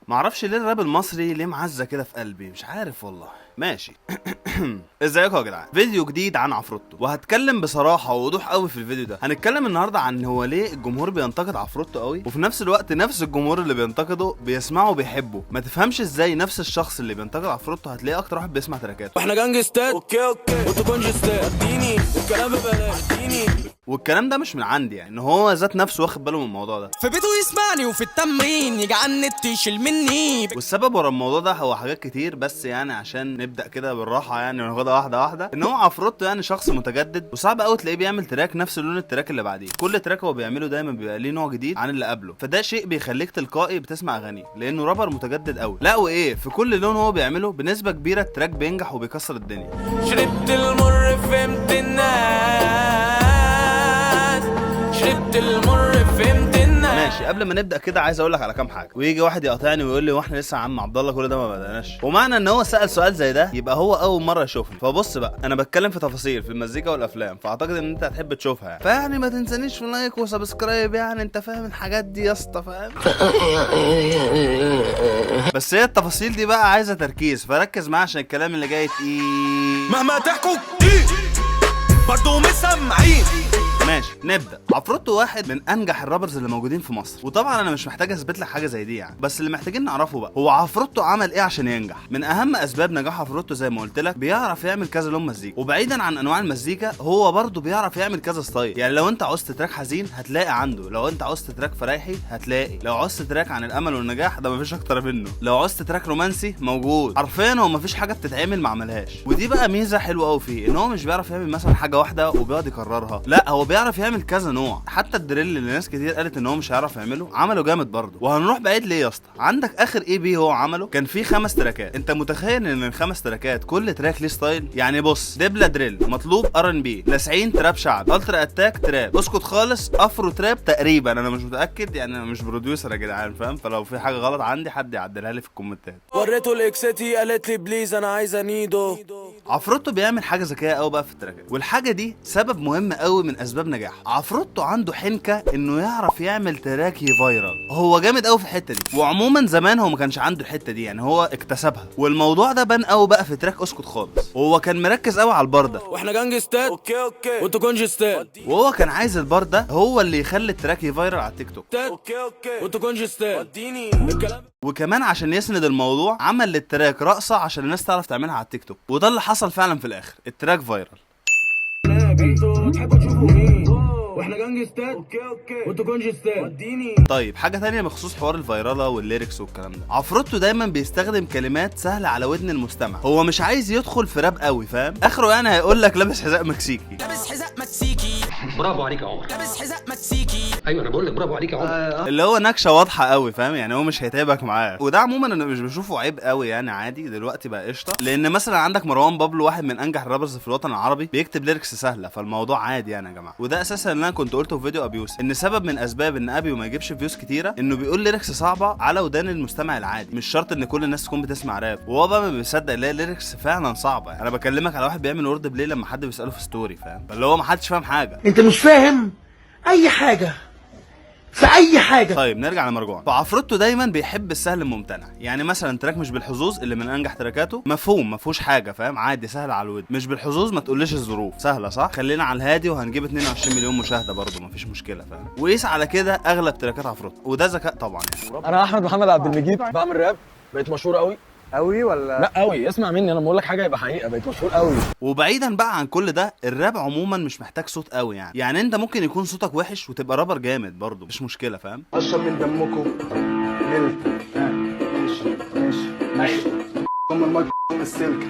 معرفش ليه الراب المصري ليه معزه كده في قلبي، مش عارف والله. ماشي. ازيكم يا جدعان، فيديو جديد عن عفروتو، وهتكلم بصراحه ووضوح قوي في الفيديو ده. هنتكلم النهارده عن هو ليه الجمهور بينتقد عفروتو قوي، وفي نفس الوقت نفس الجمهور اللي بينتقده بيسمعه وبيحبه. ما تفهمش ازاي نفس الشخص اللي بينتقد عفروتو هتلاقيه اكتر واحد بيسمع تراكاته. واحنا جانجستات اوكي وانتوا كونجستات اديني الكلام ببلاش اديني. والكلام ده مش من عندي، يعني ان هو ذات نفسه واخد باله من الموضوع ده. في بيته يسمعني وفي التمرين يجي على النت يشيل مني. والسبب ورا الموضوع ده هو حاجات كتير، بس يعني عشان نبدا كده بالراحه يعني وناخدها واحده واحده. ان هو عفروتو يعني شخص متجدد، وصعب قوي تلاقيه بيعمل تراك نفس لون التراك اللي بعديه. كل تراك هو بيعمله دايما بيبقى ليه نوع جديد عن اللي قبله، فده شيء بيخليك تلقائي بتسمع اغانيه لانه رابر متجدد قوي. لا وايه، في كل لون هو بيعمله بنسبه كبيره التراك بينجح وبيكسر الدنيا. شربت المر فهمت الناس، شربت المر فهمت الناس. ماشي، قبل ما نبدا كده عايز اقول لك على كام حاجه، ويجي واحد يقاطعني ويقول لي واحنا لسه يا عم عبد الله كل ده ما بدأناش. ومعنى ان هو سأل سؤال زي ده يبقى هو اول مره يشوفني. فبص بقى، انا بتكلم في تفاصيل في المزيكا والافلام، فاعتقد ان انت هتحب تشوفها يعني. فيعني ما تنسانيش في لايك وسبسكرايب، يعني انت فاهم الحاجات دي يا اسطى، فاهم؟ بس هي التفاصيل دي بقى عايزه تركيز، فركز معايا عشان الكلام اللي جاي تقيل. مهما تحكوا كتير برضو مسمعين. ماشي نبدا. عفروتو واحد من انجح الرابرز اللي موجودين في مصر، وطبعا انا مش محتاج اثبت لك حاجه زي دي يعني، بس اللي محتاجين نعرفه بقى هو عفروتو عمل ايه عشان ينجح. من اهم اسباب نجاح عفروتو زي ما قلت لك بيعرف يعمل كذا لون مزيكا، وبعيدا عن انواع المزيكا هو برضه بيعرف يعمل كذا ستايل. يعني لو انت عاوزت تراك حزين هتلاقي عنده، لو انت عاوزت تراك فرايحي هتلاقي، لو عاوزت تراك عن الامل والنجاح ده مفيش اكتر منه، لو عاوزت تراك رومانسي موجود. حرفيا هو مفيش حاجه بتتعمل ما عملهاش، ودي بقى ميزه حلوه قوي فيه، ان هو مش بيعرف يعمل مثلا حاجه واحده وبيقعد يكررها، لا هو بيعرف يعمل كذا نوع. حتى الدريل اللي ناس كتير قالت ان هو مش هيعرف يعمله عمله جامد برضه. وهنروح بعيد ليه يا اسطى؟ عندك اخر اي بي هو عمله كان فيه 5 تراكات. انت متخيل ان ال5 تراكات كل تراك ليه ستايل؟ يعني بص، دبله دريل، مطلوب ار ان بي، لاسعين تراب شعب، الترا اتاك تراب، اسكت خالص افرو تراب تقريبا، انا مش متاكد يعني، انا مش بروديوسر يا جدعان فاهم، فلو في حاجه غلط عندي حد يعدلها لي في الكومنتات. وريته الاكسيتي قالت لي بليز انا عايزه نيدو. عفروتو بيعمل حاجه ذكيه قوي بقى في التراكات، والحاجه دي سبب مهم قوي من اسباب نجاحه. عفروتو عنده حنكه انه يعرف يعمل تراك فايرال، هو جامد قوي في الحته دي. وعموما زمان هو ما كانش عنده الحته دي، يعني هو اكتسبها، والموضوع ده بان قوي بقى في تراك اسكت خالص. وهو كان مركز قوي على البار ده، واحنا جانجستات اوكي وانتوا كونجستات، وهو كان عايز البار ده هو اللي يخلي التراك فايرال على التيك توك. اوكي وانتوا كونجستات اديني الكلام. وكمان عشان يسند الموضوع عمل للتراك رقصه عشان الناس تعرف تعملها على التيك توك، وده اللي حصل فعلا في الاخر، التراك فايرال. انتوا تحبوا تشوفوا مين؟ واحنا جانجستات اوكي وانتوا كونجستات اديني. طيب حاجه تانية بخصوص حوار الفيراله والليركس والكلام ده، عفروتو دايما بيستخدم كلمات سهله على ودن المستمع. هو مش عايز يدخل في راب قوي فاهم، اخره يعني هيقول لك لابس حذاء مكسيكي. لابس حذاء مكسيكي، برافو عليك يا عمر. لابس حذاء مكسيكي. ايوه انا بقول لك برافو عليك يا عمر. اللي هو نكشه واضحه قوي فاهم، يعني هو مش هيتعبك معاه. وده عموما انا مش بشوفه عيب قوي يعني، عادي دلوقتي بقى قشطه. لان مثلا عندك مروان بابلو واحد من انجح الرابرز في الوطن العربي بيكتب ليركس سهله، فالموضوع عادي يعني يا جماعه. وده اساسا اللي انا كنت قلته في فيديو ابيوس، ان سبب من اسباب ان ابيو ما يجيبش فيوز كتيره انه بيقول ليركس صعبه على ودان المستمع العادي. مش شرط ان كل الناس تكون بتسمع راب، وهو بقى ما بيصدق لا ليركس فعلا صعبه. يعني انا بكلمك على واحد بيعمل وورد بلاي لما حد بيساله في ستوري فاهم، فاللي هو ما حدش فاهم حاجه. انت مش فاهم اي حاجه في اي حاجه. طيب نرجع لمرجوعنا. فعفروتو دايما بيحب السهل الممتنع، يعني مثلا تراك مش بالحظوظ اللي من انجح تراكاته، مفهوم ما فيهوش حاجه فاهم، عادي سهل على الود. مش بالحظوظ ما تقوليش الظروف سهله صح، خلينا على الهادي وهنجيب 22 مليون مشاهده برضه مفيش مشكله فاهم. وقيس على كده اغلب تراكات عفروتو، وده ذكاء طبعا يعني. انا احمد محمد عبد المجيد، بعمل راب، بقيت مشهور قوي قوي ولا لا قوي، اسمع مني انا بقول لك حاجه يبقى حقيقه، بقيت مشهور قوي. وبعيدا بقى عن كل ده، الراب عموما مش محتاج صوت قوي يعني انت ممكن يكون صوتك وحش وتبقى رابر جامد برضه مش مشكله فاهم. اشرب من دمكم ملك. ماشي ام المايك السلك.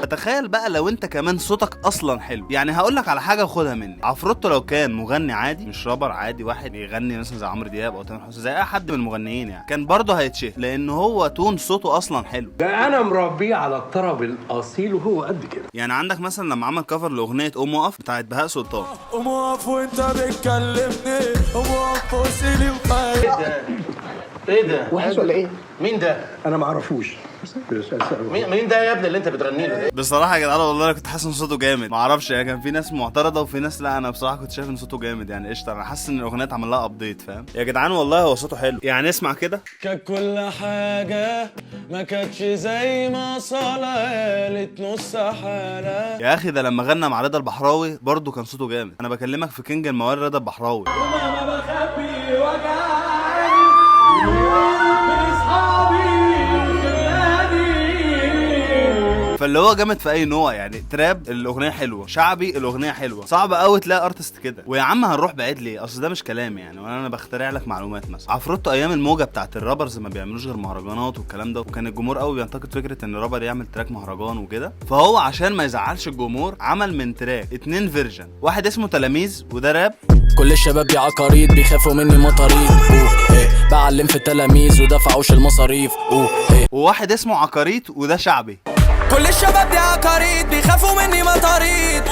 فتخيل بقى لو انت كمان صوتك اصلا حلو. يعني هقول لك على حاجه خدها مني، عفروتو لو كان مغني عادي مش رابر عادي، واحد يغني مثلا زي عمرو دياب او تامر حسني زي اي حد من المغنيين يعني، كان برضه هيتشهر لان هو تون صوته اصلا حلو. ده انا مربيه على الطرب الاصيل وهو قد كده. يعني عندك مثلا لما عمل كفر لاغنيه قوم وقف بتاعت بهاء سلطان، قوم وقف وانت بتكلمني، قوم وقف وسيلي وخايف. ايه ده؟ وحش ولا ايه؟ مين ده؟ انا ما اعرفوش. مين ده يا ابني اللي انت بتغني له ده؟ بصراحه يا جدعان والله انا كنت حاسس ان صوته جامد، ما اعرفش يعني، كان في ناس معترضه وفي ناس لا، انا بصراحه كنت شايف ان صوته جامد يعني قشطه. انا حاسس ان الاغنيه اتعمل لها ابديت، فاهم يا جدعان؟ والله هو صوته حلو يعني. اسمع كده. كانت كل حاجة ما كانتش زي ما صلاة قالت نص حالة. يا اخي ده لما غنى مع رضا البحراوي برضه كان صوته جامد. انا بكلمك في كينج الموال رضا البحراوي. وما بخبي وجعاني من اصحابي فاللي هو جامد في اي نوع يعني. تراب الاغنيه حلوه، شعبي الاغنيه حلوه، صعب قوي تلاقي ارتست كده. ويا عم هنروح بعيد ليه؟ اصل ده مش كلام يعني، وانا بخترع لك معلومات. مثلا عفروتو ايام الموجه بتاعت الرابرز ما بيعملوش غير مهرجانات والكلام ده، وكان الجمهور قوي بينتقد فكره ان الرابر يعمل تراك مهرجان وكده. فهو عشان ما يزعلش الجمهور عمل من تراك 2 فيرجن، واحد اسمه تلاميذ وده راب. كل الشباب دي عقاريط بيخافوا مني مطاريد، بعلم في التلاميذ ودفعوش المصاريف، وواحد اسمه عقاريط وده شعبي. كل الشباب دي عقاريط بيخافوا مني مطاريد،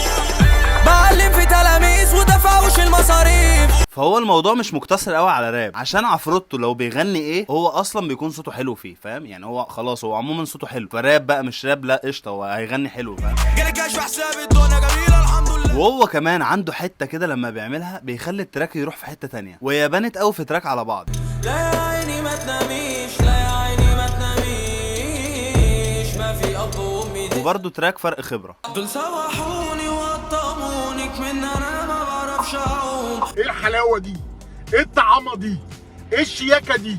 بعلم في تلاميذ ودفعوش المصاريف. فهو الموضوع مش مقتصر قوي على راب، عشان عفروتو لو بيغني ايه هو اصلا بيكون صوته حلو فيه، فاهم يعني؟ هو خلاص هو عموما صوته حلو، فراب بقى مش راب لا قشطه، هو هيغني حلو، فاهم؟ وهو كمان عنده حته كده لما بيعملها بيخلي التراك يروح في حته تانية، وهي بانت قوي في تراك على بعض. لا يا عيني ما تناميش، لا يا عيني ما تناميش، ما في اب وامي وبرده تراك فرق خبره. دول سوحوني وطموني كمن انا ما بعرفش اعوم. ايه الحلاوه دي؟ ايه الطعامه دي؟ ايه الشياكه دي؟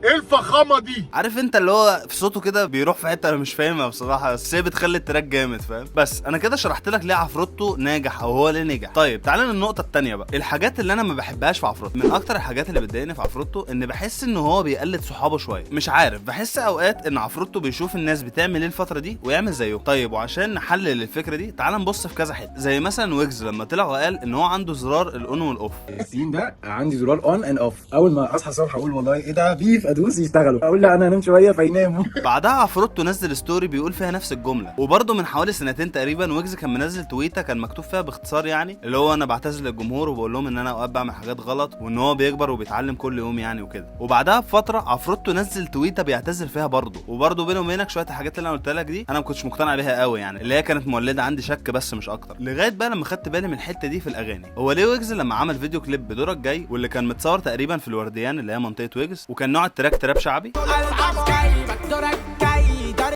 ايه الفخامه دي؟ عارف انت اللي هو في صوته كده بيروح في حته انا مش فاهمها بصراحه، بس هي بتخلي التراك جامد، فاهم؟ بس انا كده شرحت لك ليه عفروتو ناجح او هو ليه نجح. طيب تعالى للنقطه الثانيه بقى، الحاجات اللي انا ما بحبهاش في عفروتو. من اكتر الحاجات اللي بتضايقني في عفروتو ان بحس ان هو بيقلد صحابه شويه، مش عارف، بحس اوقات ان عفروتو بيشوف الناس بتعمل ايه الفتره دي ويعمل زيهم. طيب وعشان نحلل الفكره دي تعالى نبص في كذا حته، زي مثلا ويجز لما طلع وقال ان هو عنده زرار الاون والاوف. السين ده عندي زرار اون اند اوف، اول ما اصحى الصبح اقول والله ايه ده بيف، ادوس يشتغلوا، اقول لا انا انام شويه فيناموا. بعدها عفروتو نزل ستوري بيقول فيها نفس الجمله. وبرده من حوالي سنتين تقريبا ويجز كان منزل تويته كان مكتوب فيها باختصار يعني اللي هو انا بعتذر للجمهور وبقول لهم ان انا اوقات بعمل حاجات غلط وان هو بيكبر وبيتعلم كل يوم يعني وكده. وبعدها بفتره عفروتو نزل تويته بيعتذر فيها برده، وبرده بينه وبينك شويه الحاجات اللي انا قلت لك دي انا ما كنتش مقتنع بيها قوي يعني، اللي هي كانت مولده عندي شك بس مش اكتر. لغايه بقى لما خدت بالي من الحته دي في الاغاني. هو ليه ويجز لما عمل فيديو كليب بدورك جاي واللي كان متصور تقريبا في الورديان اللي هي منطقه ويجز، وكان نوع التراك تراب شعبي،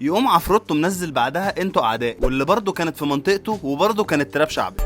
يقوم عفروتو منزل بعدها انتوا اعداء، واللي برضو كانت في منطقته وبرضو كانت تراب شعبي.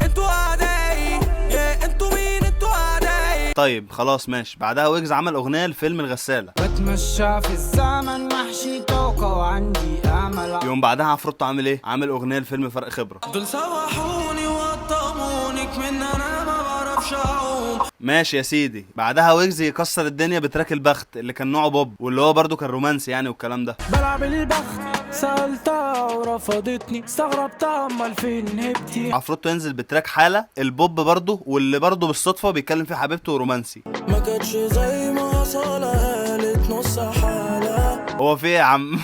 انتوا اعدائي، يا انتوا مين؟ انتوا اعدائي. طيب خلاص ماشي. بعدها ويجز عمل اغنيه لفيلم الغساله، بتمشى في الزمن محشي طاقه وعندي امل. يوم بعدها عفروتو عامل ايه؟ عامل اغنيه لفيلم فرق خبره. دول سوحوني وطموني كمن انا ما بعرفش اعوم. ماشي يا سيدي. بعدها ويجز يكسر الدنيا بتراك البخت اللي كان نوعه بوب، واللي هو برضو كان رومانسي يعني والكلام ده. بلعب البخت سألتها ورفضتني، استغربتها امال فين هبتي. عفروتو ينزل بتراك حاله البوب برضو، واللي برضو بالصدفه بيتكلم فيه حبيبته ورومانسي. ما كانتش زي ما صلاة قالت نص حالة. هو في ايه يا عم؟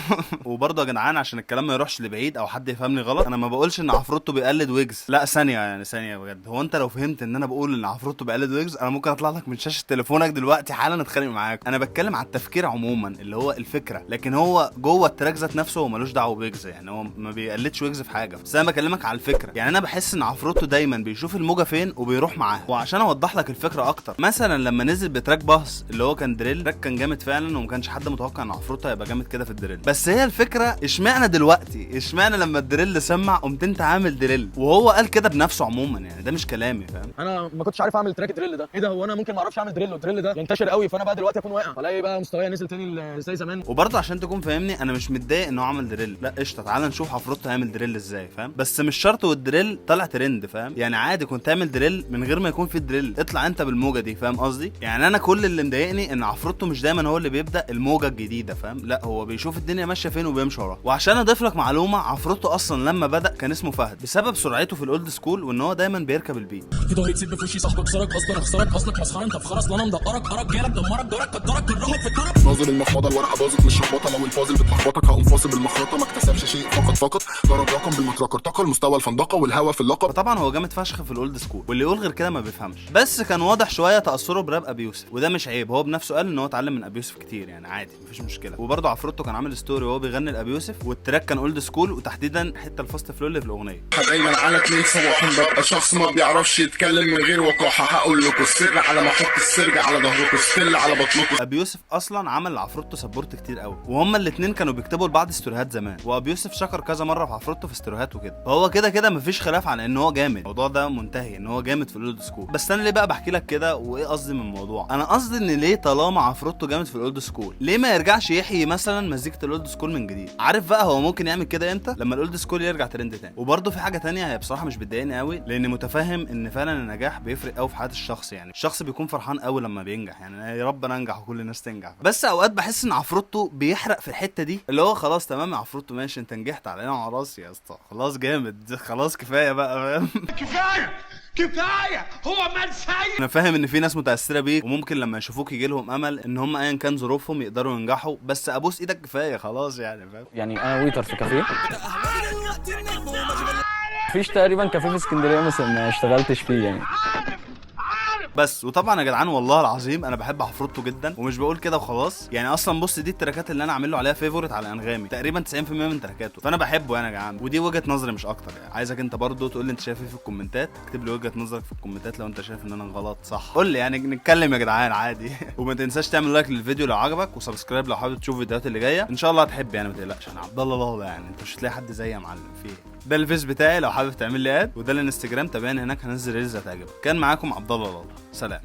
وبرضه يا جدعان عشان الكلام ما يروحش لبعيد او حد يفهمني غلط، انا ما بقولش ان عفروتو بيقلد ويجز، لا ثانيه يعني ثانيه بجد. هو انت لو فهمت ان انا بقول ان عفروتو بيقلد ويجز انا ممكن اطلع لك من شاشه تليفونك دلوقتي حالا اتخانق معاك. انا بتكلم على التفكير عموما اللي هو الفكره، لكن هو جوه التراك ذات نفسه هو ملوش دعوه بويجز يعني، هو ما بيقلدش ويجز في حاجه. بس انا بكلمك على الفكره يعني. انا بحس ان عفروتو دايما بيشوف الموجه فين وبيروح معاها. وعشان اوضح لك الفكره اكتر، مثلا لما نزل بتراك باص اللي هو كان دريل، التراك كان جامد فعلا وما كانش حد متوقع ان عفروتو هيبقى جامد كده في الدريل. بس هي الفكره اشمعنى دلوقتي؟ اشمعنى لما الدريل سمع قمت انت عامل دريل؟ وهو قال كده بنفسه عموما يعني، ده مش كلامي، فاهم؟ انا ما كنتش عارف اعمل تراك دريل ده. ايه ده؟ هو انا ممكن ما اعرفش اعمل دريل والدريل ده ينتشر قوي، فانا بقى دلوقتي اكون واقع ولا ايه بقى مستواي نزل تاني زي زمان؟ وبرضه عشان تكون فاهمني انا مش متضايق ان هو عمل دريل، لا قشطه، تعال نشوف عفروتو هيعمل دريل ازاي، فاهم؟ بس مش شرط والدريل طلع ترند، فاهم؟ يعني عادي كنت تعمل دريل من غير ما يكون في دريل، اطلع انت بالموجه دي، فاهم قصدي؟ يعني انا كل اللي مضايقني ان عفروتو مش دايما هو اللي بيبدا الموجه الجديده، فاهم؟ لا هو بيشوف الدنيا ماشيه فين وبيمشي وراها. وعشان اضيف لك معلومه، عفروتو اصلا لما بدا كان اسمه فهد بسبب سرعته في الاولد سكول وان هو دايما بيركب البيت. في ضهري تسب في وشي صاحبك سرك اصلا اخسرك اصلك مسخره انت بخرس لا انا مدقرك ارك جالك دمرك دورك قدرك كرهك في الطرف. ناظر المخمضه الورقه باظت مش شخبطه، لو الفاضل بتلخبطك هقوم فاصل بالمخرطه، ما اكتسبش شيء فقط ضرب رقم بالمطرقه ارتقى المستوى الفندقه والهوا في اللقب. فطبعا هو جامد فشخ في الاولد سكول، واللي يقول غير كده ما بيفهمش. بس كان واضح شويه تاثره براب ابي يوسف، وده مش عيب، هو بنفسه قال ان هو اتعلم من ابي يوسف كتير يعني عادي مفيش مشكله. وبرده عفروتو كان عامل ستوري وهو بيغني لابي يوسف، والتراك كان اولد سكول، وتحديدا حته الفاست فلو اللي في الاغنيه. دايما على 2 صباحا ببقى شخص ما بيعرفش يتكلم من غير وقاحه، هقول لكم السر على ما احط السرج على ظهركم ستيل على بطنكم. ابي يوسف اصلا عمل لعفروتو سبورت كتير قوي، وهما الاثنين كانوا بيكتبوا لبعض ستوريهات زمان، وابي يوسف شكر كذا مره في عفروتو في ستوريهات وكده. فهو كده مفيش خلاف على ان هو جامد، الموضوع ده منتهي ان هو جامد في الاولد سكول. بس انا ليه بقى بحكي لك كده وايه قصدي من الموضوع؟ انا قصدي ان ليه طالما عفروتو جامد في الاولد سكول ليه ما يرجعش يحيي مثلا مزيكه الاولد سكول من جديد؟ عارف بقى هو ممكن يعمل كده امتى؟ لما الاولد سكول يرجع ترند تاني. وبرده في حاجه تانية هي بصراحه مش بتضايقني قوي، لان متفاهم ان فعلا النجاح بيفرق قوي في حياه الشخص، يعني الشخص بيكون فرحان قوي لما بينجح، يعني يا رب انا انجح وكل الناس تنجح. بس اوقات بحس ان عفروتو بيحرق في الحته دي، اللي هو خلاص تمام يا عفروتو ماشي انت نجحت علينا وعلى راسي يا اسطى، خلاص جامد خلاص كفايه بقى فاهم. كفايه هو من سيء. انا فاهم ان في ناس متاثره بيك وممكن لما يشوفوك يجي لهم امل ان هم ايا كان ظروفهم يقدروا ينجحوا، بس ابوس ايدك كفايه خلاص يعني فاهم. يعني انا ويتر في كافيه، مفيش تقريبا كافيه في اسكندريه مثلا ما اشتغلتش فيه يعني. بس وطبعا يا جدعان والله العظيم انا بحب عفروتو جدا، ومش بقول كده وخلاص يعني. اصلا بص دي التراكات اللي انا عامل له عليها فيفورت على انغامي، تقريبا 90% من تراكاته، فانا بحبه يعني يا جدعان. ودي وجهه نظري مش اكتر يعني. عايزك انت برضو تقول لي انت شايف ايه في الكومنتات، اكتب لي وجهه نظرك في الكومنتات لو انت شايف ان انا غلط صح قول لي يعني نتكلم يا جدعان عادي. وما تنساش تعمل لايك للفيديو لو عجبك، وسبسكرايب لو حابب تشوف الفيديوهات اللي جايه ان شاء الله هتحب يعني. ما تقلقش انا عبد الله لالا يعني، انت مش هتلاقي حد زيي يا معلم في ايه. ده الفيس بتاعي لو حابب تعمل لي اد، وده الانستجرام تابعني هناك هنزل ريلز هتعجبك. كان معاكم عبد الله لالا، سلام.